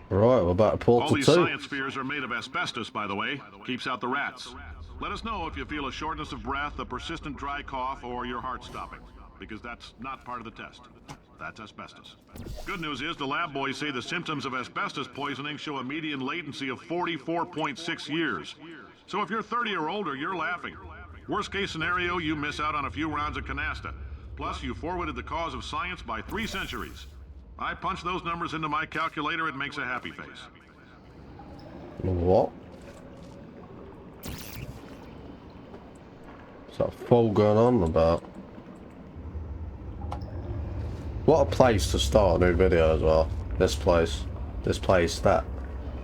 Right, we're about to All Portal these 2. science spheres are made of asbestos, by the way. Keeps out the rats. Let us know if you feel a shortness of breath, a persistent dry cough, or your heart stopping. Because that's not part of the test. That's asbestos. Good news is the lab boys say the symptoms of asbestos poisoning show a median latency of 44.6 years. So if you're 30 or older, you're laughing. Worst case scenario, you miss out on a few rounds of canasta. Plus, you forwarded the cause of science by 3 centuries. I punch those numbers into my calculator, it makes a happy face. What? What's that fall going on about? What a place to start a new video as well. This place. This place that...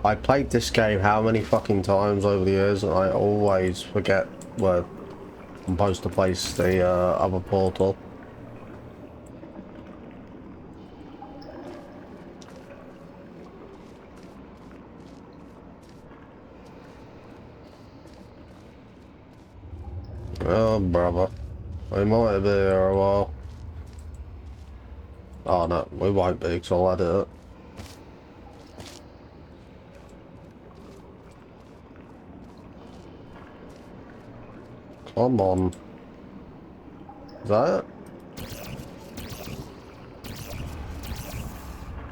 I played this game how many fucking times over the years and I always forget where I'm supposed to place the other portal. Oh, brother. We might be here a while. Oh, no, we won't be, because I'll edit it. Come on. Is that it?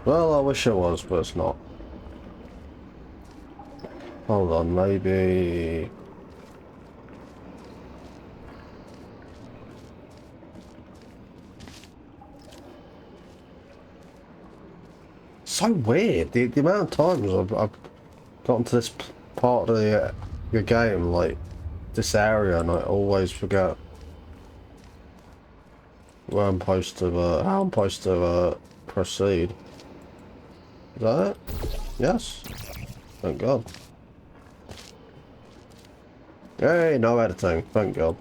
Well, I wish it was, but it's not. Hold on, maybe... So weird. The amount of times I've gotten to this part of the game, like this area, and I always forget where I'm supposed to, how I'm supposed to proceed. Is that it? Yes. Thank God. Hey, no editing. Thank God.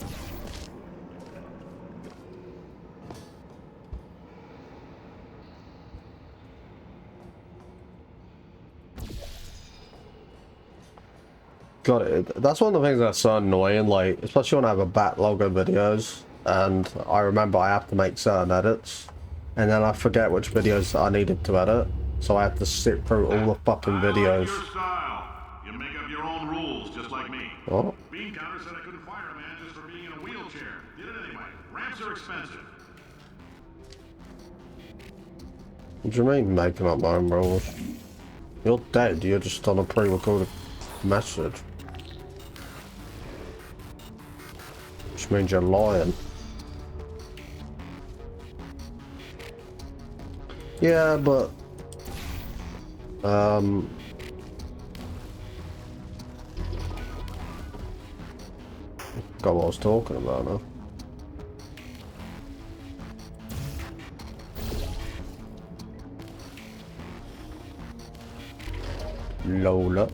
Got it. That's one of the things that's so annoying, like, especially when I have a backlog of videos, and I remember I have to make certain edits, and then I forget which videos I needed to edit, so I have to sit through all the fucking videos. I like your style. You make up your own rules, just like me. What? Bean counter said I couldn't fire a man just for being in a wheelchair. Did it anyway. Ramps are expensive. What do you mean making up my own rules? You're dead, you're just on a pre-recorded message. Which means you're lying. Yeah, but... Got what I was talking about now. Lola.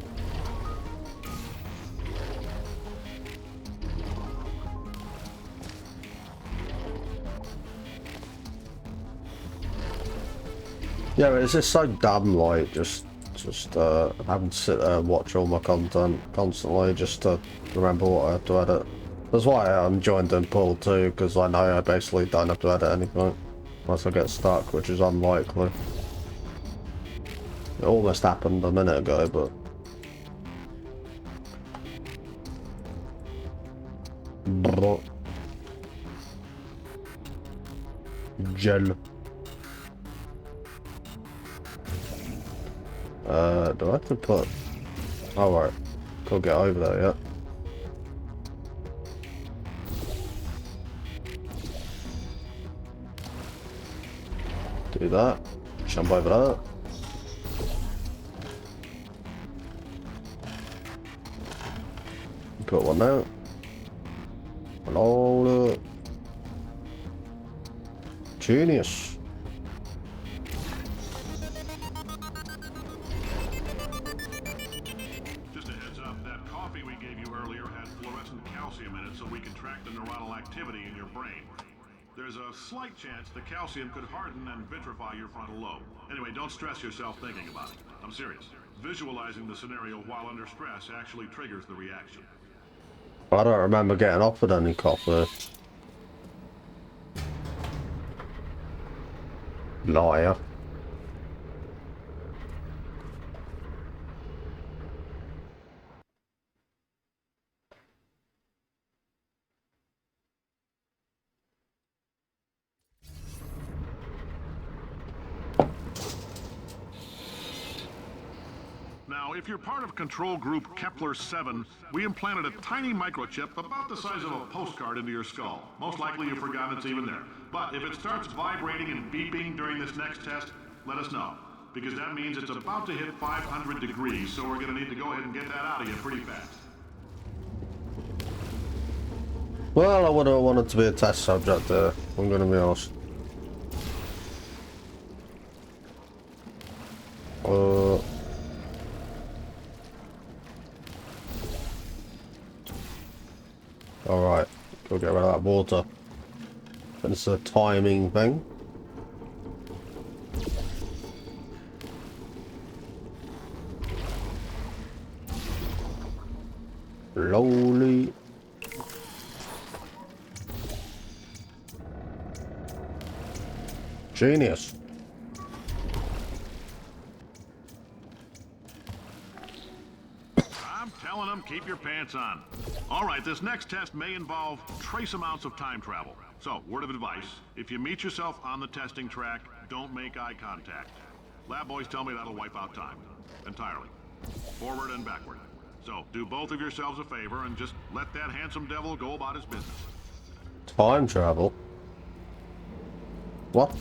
Yeah, but it's just so dumb, like, just having to sit there and watch all my content constantly just to remember what I have to edit. That's why I'm enjoying doing Portal 2, because I know I basically don't have to edit anything unless I get stuck, which is unlikely. It almost happened a minute ago, but... Gel. Do I have to put... Oh, right. Can't get over there yet. Do that. Jump over that. Put one out. Hello. Genius. Just a heads up, that coffee we gave you earlier had fluorescent calcium in it so we can track the neuronal activity in your brain. There's a slight chance the calcium could harden and vitrify your frontal lobe. Anyway, don't stress yourself thinking about it. I'm serious. Visualizing the scenario while under stress actually triggers the reaction. I don't remember getting offered any coffee. Liar. Now, if you're part of control group Kepler-7, we implanted a tiny microchip about the size of a postcard into your skull. Most likely you've forgotten it's even there. But if it starts vibrating and beeping during this next test, let us know. Because that means it's about to hit 500 degrees, so we're going to need to go ahead and get that out of you pretty fast. Well, I would have wanted to be a test subject there, I'm gonna be honest. Alright, go get rid of that water. It's a timing thing. Slowly. Genius. I'm telling them, keep your pants on. All right, this next test may involve trace amounts of time travel. So, word of advice, if you meet yourself on the testing track, don't make eye contact. Lab boys tell me that'll wipe out time. Entirely. Forward and backward. So, do both of yourselves a favor and just let that handsome devil go about his business. Time travel? What?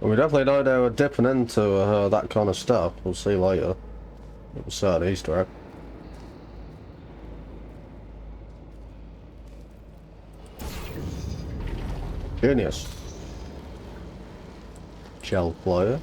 Well, we definitely know they were dipping into that kind of stuff. We'll see later. It was an Easter egg. Genius. Gel player.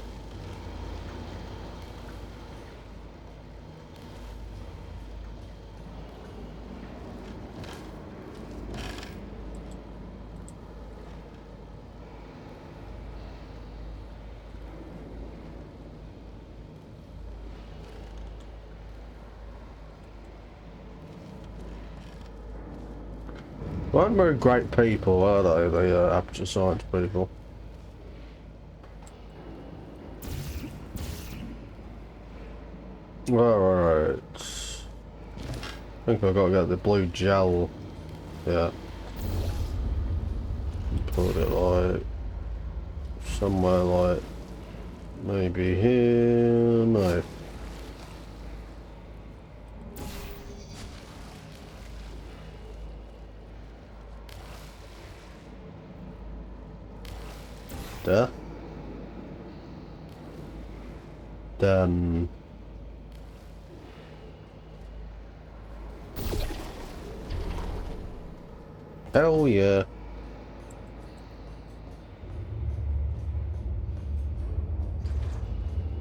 Weren't very great people, are they? The aperture science people. Alright. I think I've got to get the blue gel. Yeah. Put it like somewhere like maybe here. No. There. Then hell yeah.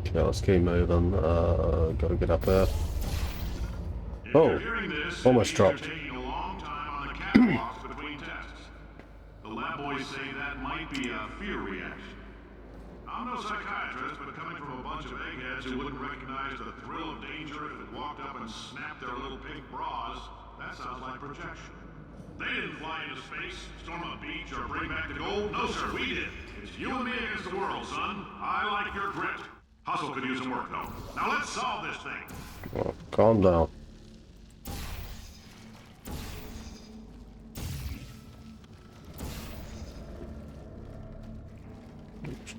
Okay, let's keep moving. Gotta get up there. Oh, almost dropped. The lab boys say that might be a fear reaction. I'm no psychiatrist, but coming from a bunch of eggheads who wouldn't recognize the thrill of danger if it walked up and snapped their little pink bras, that sounds like projection. They didn't fly into space, storm a beach, or bring back the gold. No, sir, we did. It's you and me against the world, son. I like your grit. Hustle could use some work, though. Now let's solve this thing. Oh, calm down.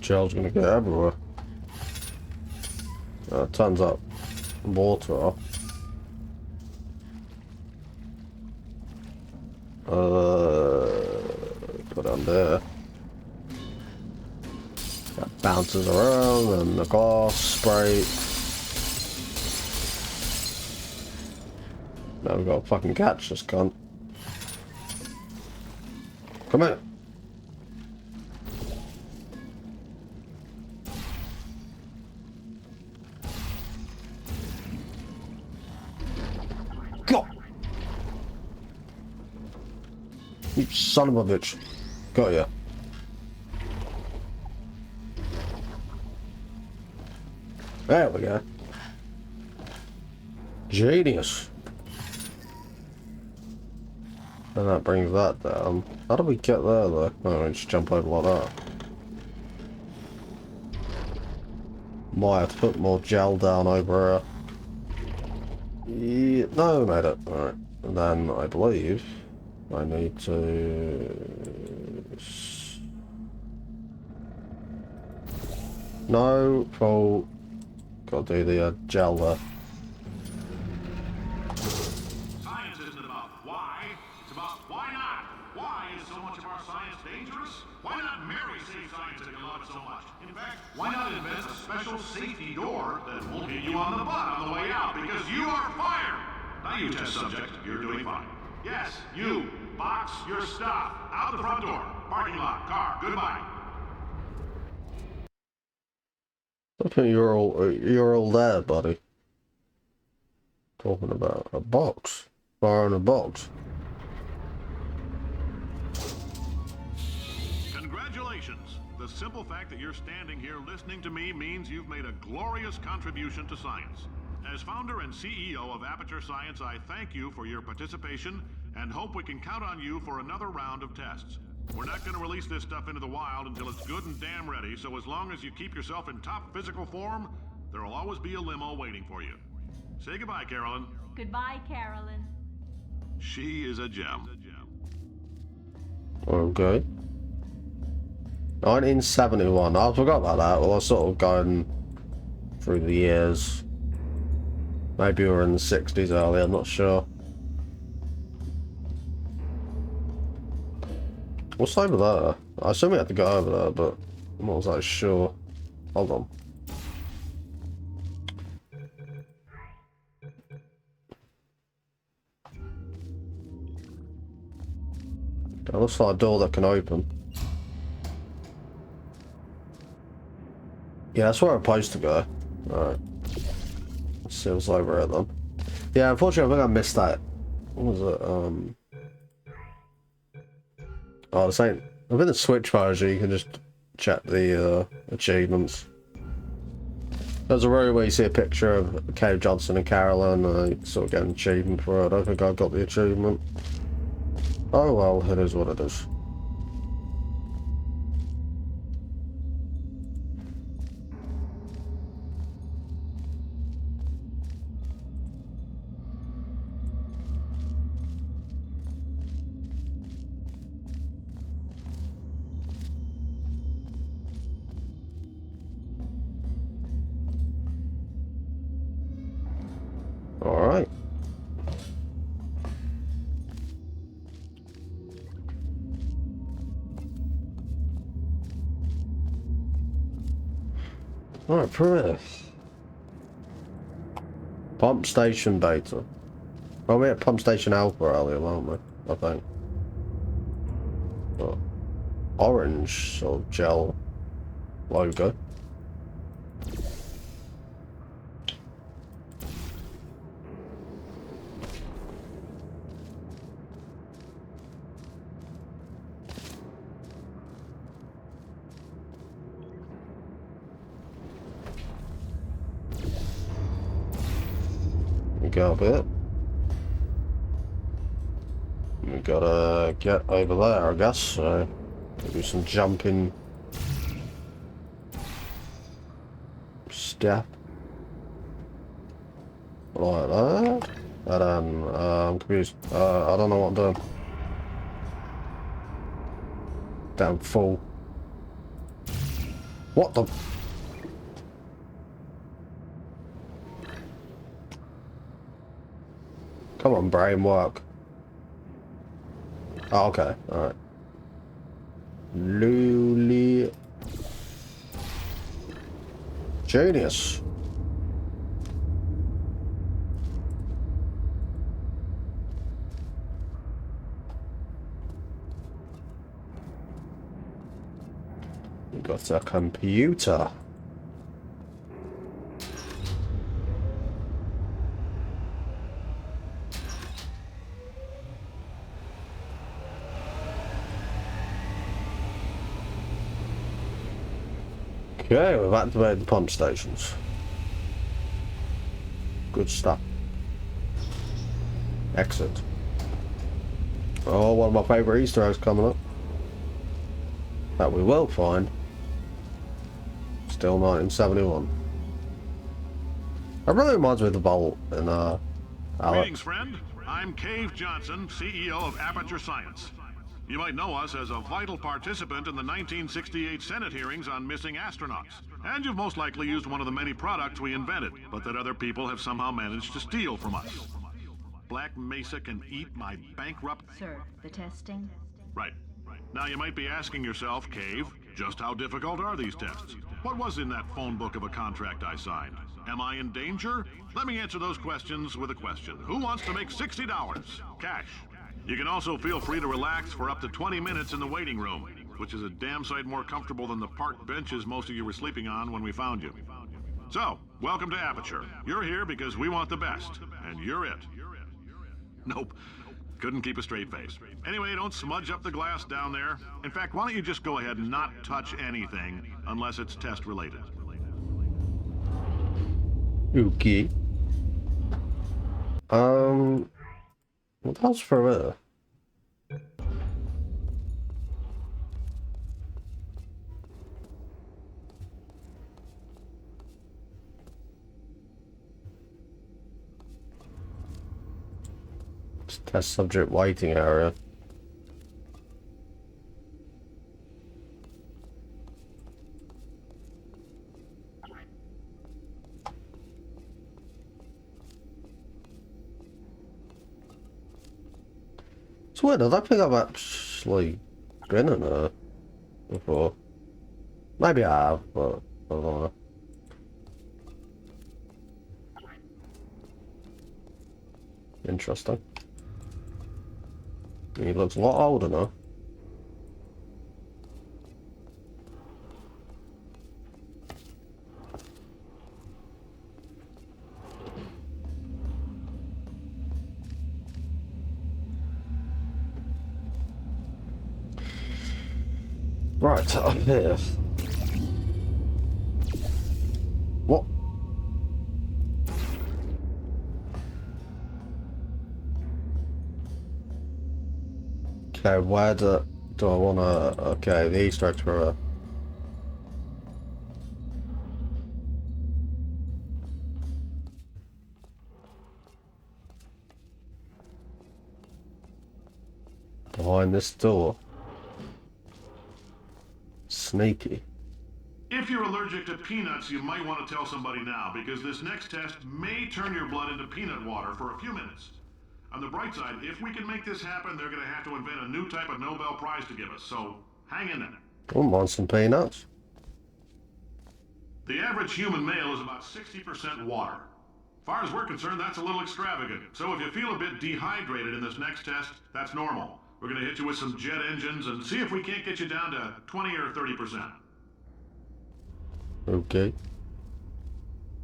Gel's gonna get everywhere. Turns up water off. Put on there. That bounces around and the glass spray. Now we've got to fucking catch this cunt. Come here. Go! You son of a bitch. Got ya. There we go. Genius. And that brings that down. How do we get there though? Oh, we just jump over like that. Might have to put more gel down over here. Yeah, no, we made it. Alright. And then I believe I need to No, full. Gotta do the gel there. Science isn't about why, it's about why not. Why is so much of our science dangerous? Why not marry safe science if you love it so much? In fact, why not invent a special safety door that won't hit you on the butt on the way out because you are fired? Now you test subject, you're doing fine. Yes, you. Box your stuff. Out the front door. Parking lot. Car. Goodbye. I think you're all there, buddy. Talking about a box. Fire in a box. Congratulations. The simple fact that you're standing here listening to me means you've made a glorious contribution to science. As founder and CEO of Aperture Science, I thank you for your participation and hope we can count on you for another round of tests. We're not going to release this stuff into the wild until it's good and damn ready, so as long as you keep yourself in top physical form, there will always be a limo waiting for you. Say goodbye, Carolyn. Goodbye, Carolyn. She is a gem. Okay. 1971. I forgot about that. Well, I was sort of going through the years. Maybe we were in the 60s early, I'm not sure. What's over there? I assume we had to go over there, but I'm not exactly sure. Hold on. That looks like a door that can open. Yeah, that's where I'm supposed to go. Alright. Let's see what's over it then. Yeah, unfortunately I think I missed that. What was it? Oh, this ain't... Within the Switch version you can just check the achievements. There's a room where you see a picture of Cave Johnson and Carolyn and you sort of get an achievement for it. I don't think I got the achievement. Oh well, it is what it is. Alright. Alright, Perez. Pump station beta. Well, we had pump station alpha earlier, weren't we? I think. Oh. Orange sort of gel logo. Go a bit. We gotta get over there, I guess. So do some jumping step like that. And then I'm confused. I don't know what I'm doing. Damn fool! What the? Come on, brain, work. Oh, okay, alright. Luli. Genius. We got a computer. Okay, we've activated the pump stations. Good stuff. Exit. Oh, one of my favourite Easter eggs coming up. That we will find. Still 1971. That really reminds me of the bolt in Alex. Greetings, friend. I'm Cave Johnson, CEO of Aperture Science. You might know us as a vital participant in the 1968 Senate hearings on missing astronauts. And you've most likely used one of the many products we invented, but that other people have somehow managed to steal from us. Black Mesa can eat my bankrupt... Sir, the testing? Right. Now you might be asking yourself, Cave, just how difficult are these tests? What was in that phone book of a contract I signed? Am I in danger? Let me answer those questions with a question. Who wants to make $60? Cash. You can also feel free to relax for up to 20 minutes in the waiting room, which is a damn sight more comfortable than the park benches most of you were sleeping on when we found you. So, welcome to Aperture. You're here because we want the best, and you're it. Nope. Couldn't keep a straight face. Anyway, don't smudge up the glass down there. In fact, why don't you just go ahead and not touch anything unless it's test related. Okay. What else for her? Test subject waiting area. It's weird, I don't think I've actually been in her before. Maybe I have, but I don't know. Interesting. He looks a lot older now. Right, up here. What? Okay, where do I wanna... Okay, the Easter eggs for... behind this door. Sneaky. If you're allergic to peanuts, you might want to tell somebody now, because this next test may turn your blood into peanut water for a few minutes. On the bright side, if we can make this happen, they're going to have to invent a new type of Nobel Prize to give us, so hang in there. Wouldn't mind some peanuts. The average human male is about 60% water. As far as we're concerned, that's a little extravagant. So if you feel a bit dehydrated in this next test, that's normal. We're going to hit you with some jet engines and see if we can't get you down to 20 or 30%. Okay.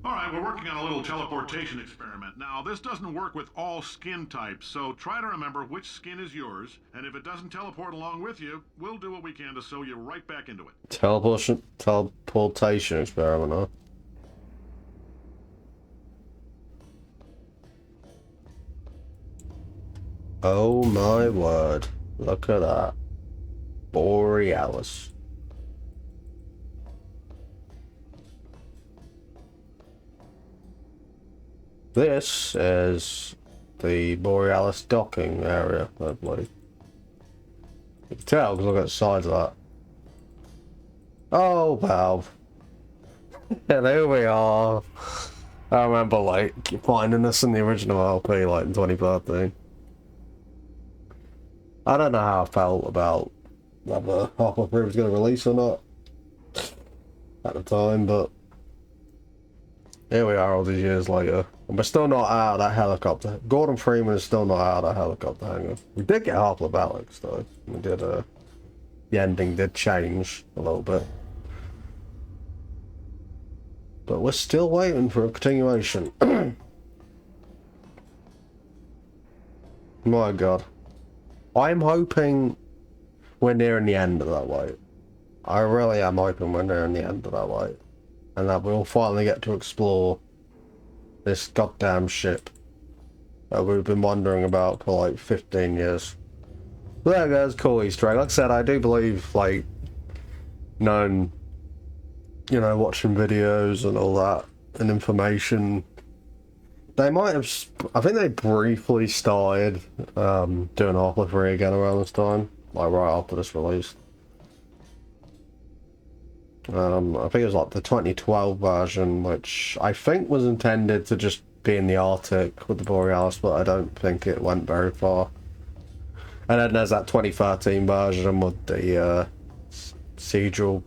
All right, we're working on a little teleportation experiment. Now, this doesn't work with all skin types, so try to remember which skin is yours, and if it doesn't teleport along with you, we'll do what we can to sew you right back into it. Teleportation experiment, huh? Oh my word. Look at that. Borealis. This is the Borealis docking area, I believe. You can tell because look at the size of that. Oh, Valve. Yeah, there we are. I remember, like, finding this in the original LP, like, in 2013. I don't know how I felt about whether Half-Life 3 was going to release or not at the time, but here we are all these years later. And we're still not out of that helicopter. Gordon Freeman is still not out of that helicopter hangar. We did get Half-Life Alyx, though. We did, the ending did change a little bit. But we're still waiting for a continuation. My god. I'm hoping we're nearing the end of that wait. I really am hoping we're nearing the end of that wait. And that we'll finally get to explore this goddamn ship that we've been wondering about for like 15 years. But there goes, cool Easter egg. Like I said, I do believe, like, watching videos and all that, and information, they might have, I think they briefly started doing Half-Life 3 again around this time. like right after this release. I think it was like the 2012 version, which I think was intended to just be in the Arctic with the Borealis, but I don't think it went very far. And then there's that 2013 version with the Siegel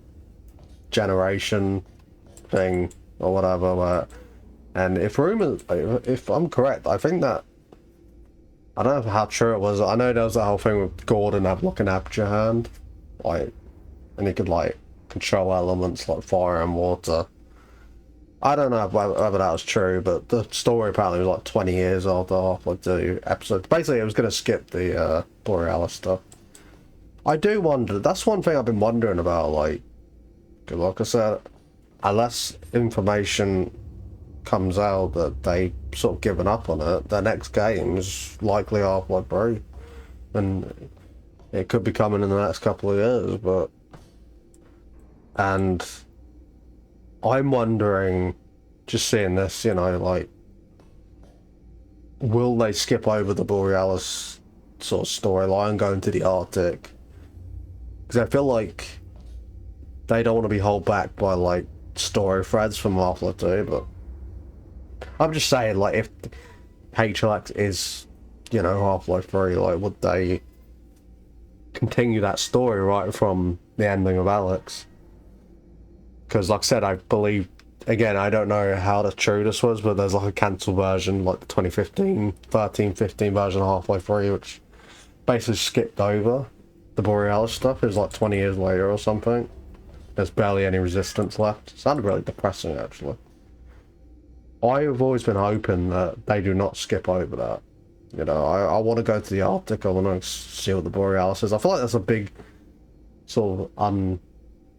generation thing or whatever. And if I'm correct, I think that, I don't know how true it was. I know there was that whole thing with Gordon having like an aperture hand, like, and he could like control elements like fire and water. I don't know whether that was true, but the story apparently was like 20 years after Half-Life 2 episodes. Basically, it was going to skip the Borealis stuff. I do wonder, that's one thing I've been wondering about, like I said, unless information comes out that they sort of given up on it, their next game is likely Half-Life 3. And it could be coming in the next couple of years, but... And... I'm wondering, just seeing this, you know, like, will they skip over the Borealis sort of storyline, go into the Arctic? Because I feel like they don't want to be held back by, like, story threads from Half-Life 2, but I'm just saying, like, if HLX is, you know, Half-Life 3, like, would they continue that story right from the ending of Alex? Because, like I said, I believe, again, I don't know how true this was, but there's like a cancelled version, like the 2015, 13-15 version of Half-Life 3, which basically skipped over the Borealis stuff. It was like 20 years later or something. There's barely any resistance left. It sounded really depressing, actually. I've always been hoping that they do not skip over that. You know, I want to go to the Arctic. I want to see what the Borealis is. I feel like that's a big sort of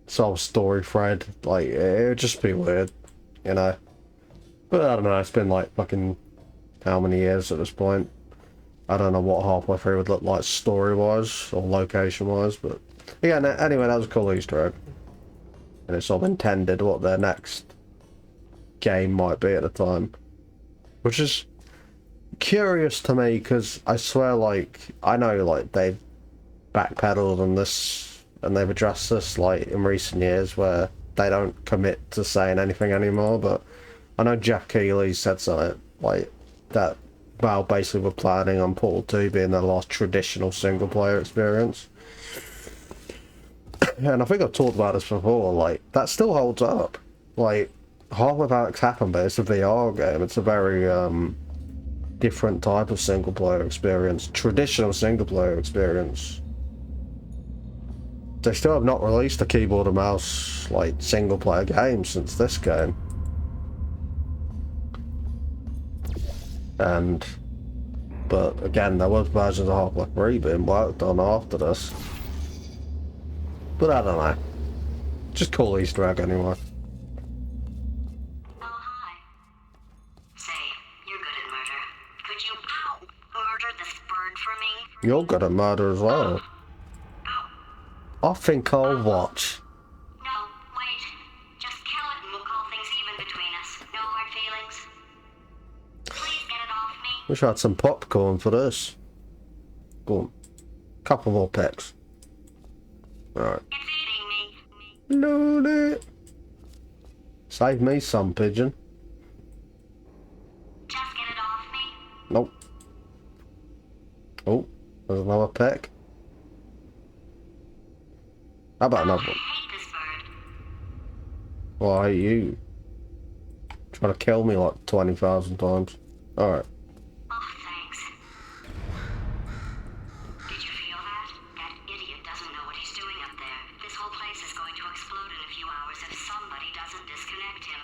solved story thread. Like, it would just be weird, you know. But I don't know, it's been like fucking how many years at this point. I don't know what Half-Life 3 would look like story-wise or location-wise, but yeah, anyway, that was a cool Easter egg. And it's sort of intended what their next game might be at the time. Which is curious to me, because I swear, like, I know, like, they've backpedaled on this and they've addressed this, like, in recent years where they don't commit to saying anything anymore, but I know Jeff Keighley said something, like, that Valve basically were planning on Portal 2 being their last traditional single-player experience. And I think I've talked about this before, like, that still holds up. Like, Half-Life Alyx happened, but it's a VR game. It's a very, different type of single-player experience. Traditional single-player experience. They still have not released a keyboard and mouse, like, single-player game since this game. But again, there was versions of Half-Life 3 being worked on after this. But I don't know. Just cool Easter egg anyway. Oh, hi. Say, you're good at murder. Could you, murder this bird for me? You're good at murder as well. I think I'll watch. No, wait. Just kill it and we'll call things even between us. No hard feelings. Please get it off me. Wish I had some popcorn for this. Go on. Couple more picks. Alright. It's eating me. Load it. Save me some, pigeon. Just get it off me. Nope. Oh, there's another pick. How about another one? I hate this bird. Why are you trying to kill me like 20,000 times? Alright. Oh, thanks. Did you feel that? That idiot doesn't know what he's doing up there. This whole place is going to explode in a few hours if somebody doesn't disconnect him.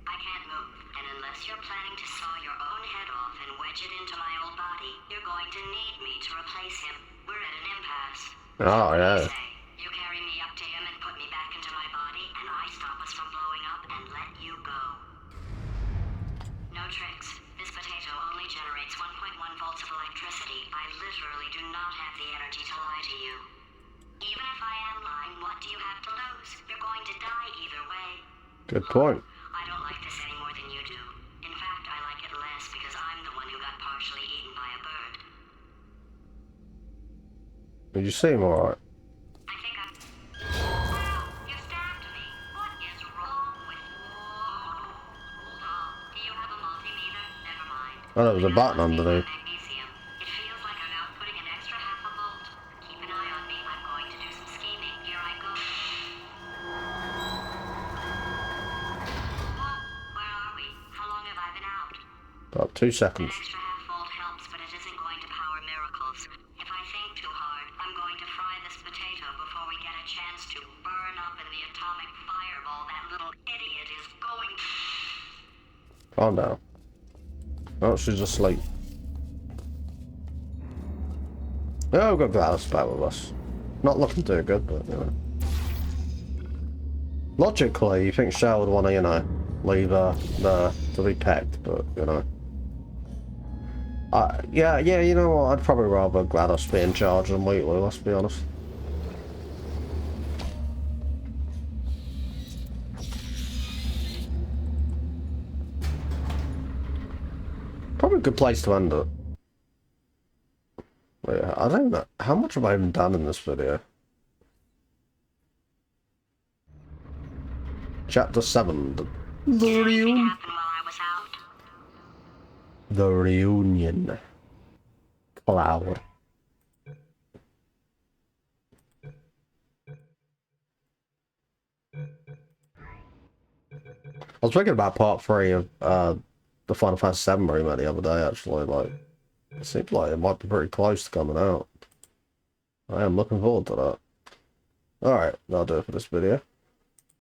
I can't move, and unless you're planning to saw your own head off and wedge it into my old body, you're going to need me to replace him. We're at an impasse. Oh, yeah. You carry me up to him and put me back into my body, and I stop us from blowing up and let you go. No tricks. This potato only generates 1.1 volts of electricity. I literally do not have the energy to lie to you. Even if I am lying, what do you have to lose? You're going to die either way. Good point. I don't like this any more than you do. In fact, I like it less because I'm the one who got partially eaten by a bird. Did you see him alright? I think I... Wow, you stabbed me. What is wrong with you? Hold on. Do you have a multimeter? Never mind. Oh, there was a button underneath. Magnesium. It feels like I'm outputting an extra half a volt. Keep an eye on me. I'm going to do some scheming. Here I go. Whoa, where are we? How long have I been out? About 2 An seconds. extra half volt helps, but it isn't going to power miracles. If I think too hard, I'm going to fry this potato before we get a chance to burn up in the atomic fireball that little idiot is going to... Calm down. Oh, she's asleep. Oh, we've got Gladys back with us. Not looking too good, but, you know. Logically, you think Shell would want to, you know, leave her there to be pecked, but, you know. Yeah, you know what, I'd probably rather GLaDOS be in charge than Wheatley, let's be honest. Probably a good place to end it. Wait, I don't know, how much have I even done in this video? Chapter 7, the reunion. Happened while I was out. The reunion. Cloud. I was thinking about part 3 of the Final Fantasy VII remake the other day, actually. Like, it seems like it might be pretty close to coming out. I am looking forward to that. Alright, that'll do it for this video.